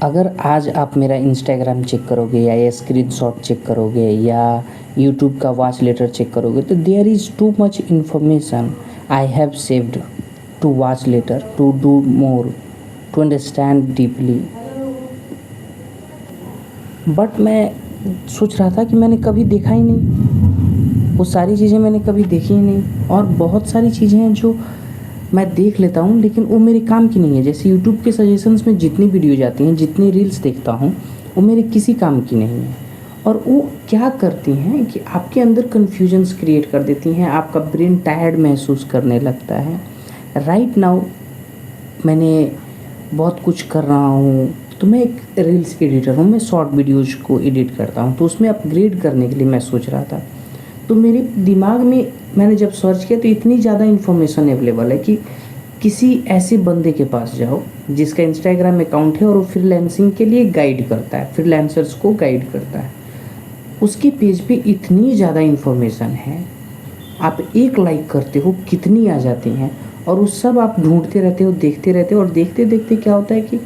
अगर आज आप मेरा इंस्टाग्राम चेक करोगे या स्क्रीनशॉट चेक करोगे या यूट्यूब का वॉच लेटर चेक करोगे तो there is too much information I have saved to watch later to do more to understand deeply. But मैं सोच रहा था कि मैंने कभी देखा ही नहीं, वो सारी चीज़ें मैंने कभी देखी ही नहीं। और बहुत सारी चीज़ें हैं जो मैं देख लेता हूँ लेकिन वो मेरे काम की नहीं है। जैसे यूट्यूब के सजेशंस में जितनी वीडियो जाती हैं, जितनी रील्स देखता हूँ, वो मेरे किसी काम की नहीं है। और वो क्या करती हैं कि आपके अंदर कन्फ्यूजन्स क्रिएट कर देती हैं, आपका ब्रेन टायर्ड महसूस करने लगता है। राइट नाउ मैंने बहुत कुछ कर रहा हूँ, तो मैं एक रील्स एडिटर हूँ, मैं शॉर्ट वीडियोज़ को एडिट करता हूँ, तो उसमें अपग्रेड करने के लिए मैं सोच रहा था। तो मेरे दिमाग में मैंने जब सर्च किया तो इतनी ज़्यादा इन्फॉर्मेशन अवेलेबल है कि किसी ऐसे बंदे के पास जाओ जिसका इंस्टाग्राम अकाउंट है और वो फ्रीलांसिंग के लिए गाइड करता है, फ्रीलांसर्स को गाइड करता है। उसके पेज पे इतनी ज़्यादा इन्फॉर्मेशन है, आप एक लाइक करते हो कितनी आ जाती हैं, और उस सब आप ढूंढते रहते हो, देखते रहते हो, और देखते देखते क्या होता है कि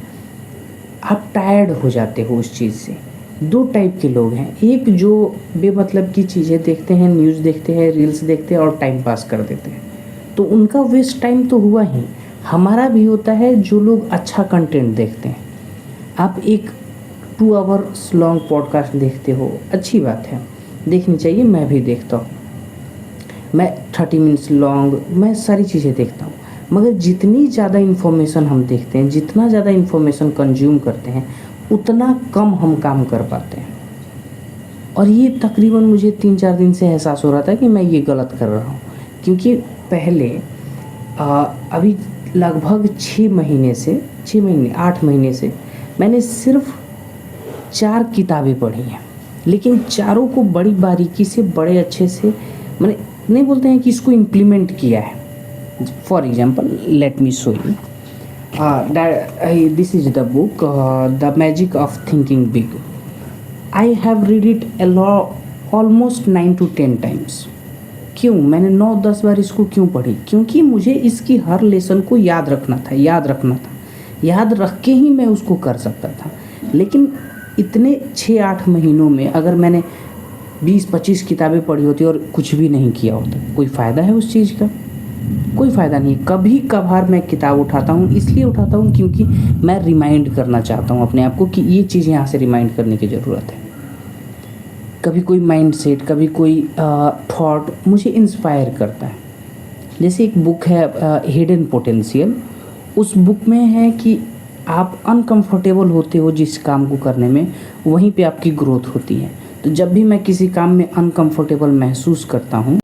आप टायर्ड हो जाते हो उस चीज़ से। दो टाइप के लोग हैं, एक जो बेमतलब की चीज़ें देखते हैं, न्यूज़ देखते हैं, रील्स देखते हैं और टाइम पास कर देते हैं, तो उनका वेस्ट टाइम तो हुआ ही। हमारा भी होता है जो लोग अच्छा कंटेंट देखते हैं। आप एक 2 आवर्स लॉन्ग पॉडकास्ट देखते हो, अच्छी बात है, देखनी चाहिए, मैं भी देखता हूँ। मैं 30 मिनट्स लॉन्ग मैं सारी चीज़ें देखता हूँ। मगर जितनी ज़्यादा इन्फॉर्मेशन हम देखते हैं, जितना ज़्यादा इन्फॉर्मेशन कंज्यूम करते हैं, उतना कम हम काम कर पाते हैं। और ये तकरीबन मुझे 3-4 दिन से एहसास हो रहा था कि मैं ये गलत कर रहा हूँ। क्योंकि पहले अभी लगभग 6 महीने 8 महीने से मैंने सिर्फ 4 किताबें पढ़ी हैं, लेकिन चारों को बड़ी बारीकी से, बड़े अच्छे से, मैंने नहीं बोलते हैं कि इसको इम्प्लीमेंट किया है। For example let me show you, this is the book the magic of thinking big. I have read it almost 9 to 10 times. क्यों मैंने 9-10 बार इसको क्यों पढ़ी? क्योंकि मुझे इसकी हर लेसन को याद रखना था, याद रख के ही मैं उसको कर सकता था। लेकिन इतने 6-8 महीनों में अगर मैंने 20-25 किताबें पढ़ी होती और कुछ भी नहीं किया होता, कोई फ़ायदा है उस चीज़ का? कोई फ़ायदा नहीं। कभी कभार मैं किताब उठाता हूँ, इसलिए उठाता हूँ क्योंकि मैं रिमाइंड करना चाहता हूँ अपने आप को कि ये चीज़ यहाँ से रिमाइंड करने की ज़रूरत है। कभी कोई माइंड सेट, कभी कोई थॉट मुझे इंस्पायर करता है। जैसे एक बुक है हिडन पोटेंशियल, उस बुक में है कि आप अनकंफर्टेबल होते हो जिस काम को करने में, वहीं पे आपकी ग्रोथ होती है। तो जब भी मैं किसी काम में अनकंफर्टेबल महसूस करता हूँ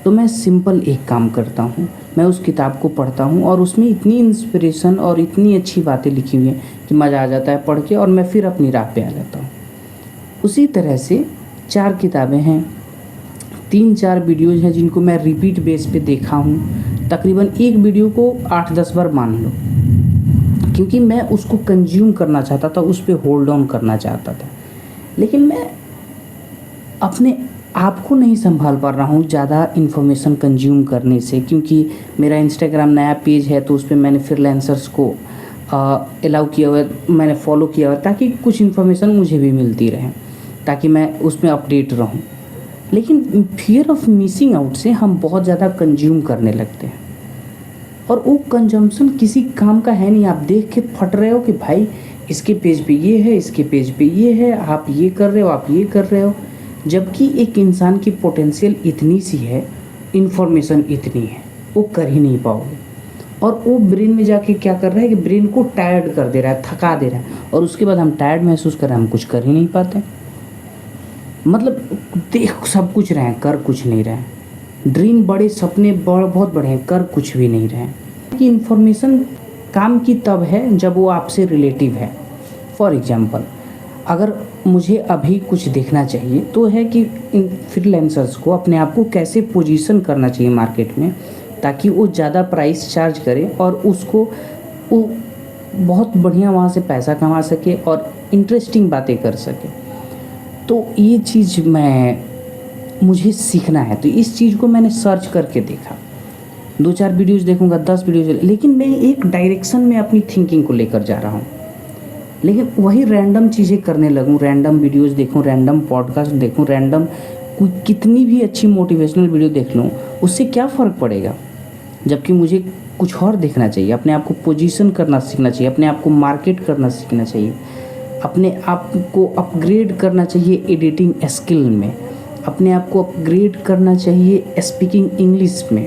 तो मैं सिंपल एक काम करता हूँ, मैं उस किताब को पढ़ता हूँ और उसमें इतनी इंस्पिरेशन और इतनी अच्छी बातें लिखी हुई हैं कि मज़ा आ जाता है पढ़ के, और मैं फिर अपनी राह पे आ जाता हूँ। उसी तरह से 4 किताबें हैं, 3-4 वीडियोज़ हैं जिनको मैं रिपीट बेस पे देखा हूँ। तकरीबन एक वीडियो को 8-10 बार मान लो, क्योंकि मैं उसको कंज्यूम करना चाहता था, उस पर होल्ड ऑन करना चाहता था। लेकिन मैं अपने आप को नहीं संभाल पा रहा हूँ ज़्यादा इन्फॉर्मेशन कंज्यूम करने से, क्योंकि मेरा इंस्टाग्राम नया पेज है तो उस पर मैंने फ्रीलांसर्स को अलाउ किया हुआ है, मैंने फॉलो किया हुआ है, ताकि कुछ इन्फॉर्मेशन मुझे भी मिलती रहे, ताकि मैं उसमें अपडेट रहूँ। लेकिन फियर ऑफ मिसिंग आउट से हम बहुत ज़्यादा कंज्यूम करने लगते हैं, और वो कंजम्पशन किसी काम का है नहीं। आप देख के फट रहे हो कि भाई इसके पेज पे ये है, इसके पेज पे ये है, आप ये कर रहे हो, आप ये कर रहे हो, जबकि एक इंसान की पोटेंशियल इतनी सी है, इन्फॉर्मेशन इतनी है, वो कर ही नहीं पाओगे। और वो ब्रेन में जाके क्या कर रहा है कि ब्रेन को टायर्ड कर दे रहा है, थका दे रहा है, और उसके बाद हम टायर्ड महसूस कर रहे हैं, हम कुछ कर ही नहीं पाते। मतलब देख सब कुछ रहे हैं, कर कुछ नहीं रहे हैं। ड्रीम बड़े, सपने बहुत बड़े हैं, कर कुछ भी नहीं रहे हैं। कि इन्फॉर्मेशन काम की तब है जब वो आपसे रिलेटिव है। फॉर एग्जांपल, अगर मुझे अभी कुछ देखना चाहिए तो है कि इन फ्रीलांसर्स को अपने आप को कैसे पोजीशन करना चाहिए मार्केट में, ताकि वो ज़्यादा प्राइस चार्ज करे और उसको वो बहुत बढ़िया वहाँ से पैसा कमा सके और इंटरेस्टिंग बातें कर सके। तो ये चीज़ मुझे सीखना है, तो इस चीज़ को मैंने सर्च करके देखा। 2-4 वीडियोज़ देखूंगा, 10 वीडियोज़, लेकिन मैं एक डायरेक्शन में अपनी थिंकिंग को लेकर जा रहा हूँ। लेकिन वही रैंडम चीज़ें करने लगूँ, रैंडम वीडियोस देखूँ, रैंडम पॉडकास्ट देखूँ, रैंडम कोई कितनी भी अच्छी मोटिवेशनल वीडियो देख लूँ, उससे क्या फ़र्क पड़ेगा? जबकि मुझे कुछ और देखना चाहिए, अपने आप को पोजीशन करना सीखना चाहिए, अपने आप को मार्केट करना सीखना चाहिए, अपने आप को अपग्रेड करना चाहिए एडिटिंग स्किल में, अपने आप को अपग्रेड करना चाहिए स्पीकिंग इंग्लिश में।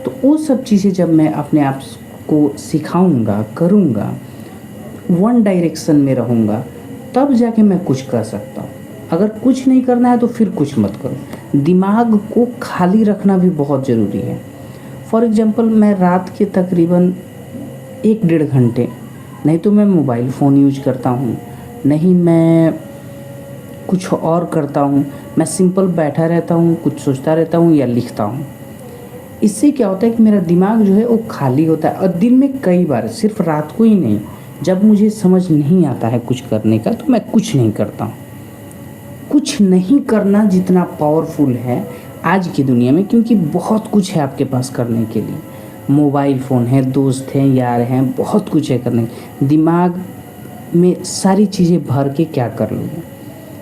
तो वो सब चीज़ें जब मैं अपने आप को सिखाऊंगा, करूंगा, वन डायरेक्शन में रहूंगा, तब जाके मैं कुछ कर सकता हूँ। अगर कुछ नहीं करना है तो फिर कुछ मत करो। दिमाग को खाली रखना भी बहुत ज़रूरी है। फॉर एग्ज़ाम्पल, मैं रात के तकरीबन 1-1.5 घंटे नहीं तो मैं मोबाइल फ़ोन यूज करता हूँ, नहीं मैं कुछ और करता हूँ, मैं सिंपल बैठा रहता हूँ, कुछ सोचता रहता हूँ या लिखता हूँ। इससे क्या होता है कि मेरा दिमाग जो है वो खाली होता है। और दिन में कई बार, सिर्फ रात को ही नहीं, जब मुझे समझ नहीं आता है कुछ करने का तो मैं कुछ नहीं करता हूँ। कुछ नहीं करना जितना पावरफुल है आज की दुनिया में, क्योंकि बहुत कुछ है आपके पास करने के लिए। मोबाइल फ़ोन है, दोस्त हैं, यार हैं, बहुत कुछ है करने। दिमाग में सारी चीज़ें भर के क्या कर लोगे?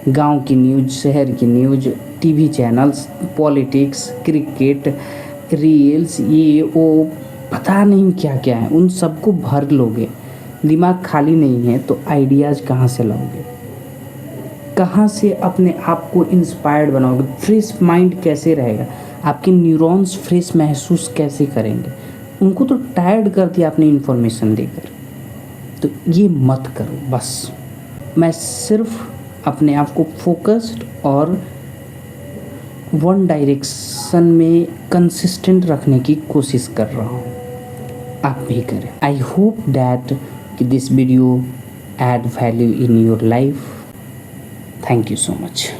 गांव की न्यूज़, शहर की news, TV channels, politics, cricket, reels, ये वो पता नहीं क्या क्या है, उन सबको भर लोगे। दिमाग खाली नहीं है तो आइडियाज़ कहाँ से लाओगे? कहाँ से अपने आप को इंस्पायर्ड बनाओगे? फ्रेश माइंड कैसे रहेगा? आपके न्यूरॉन्स फ्रेश महसूस कैसे करेंगे? उनको तो टायर्ड कर दिया आपने इन्फॉर्मेशन देकर। तो ये मत करो बस। मैं सिर्फ अपने आप को फोकस्ड और वन डायरेक्शन में कंसिस्टेंट रखने की कोशिश कर रहा हूँ। आप भी करें। I hope that this video add value in your life. Thank you so much.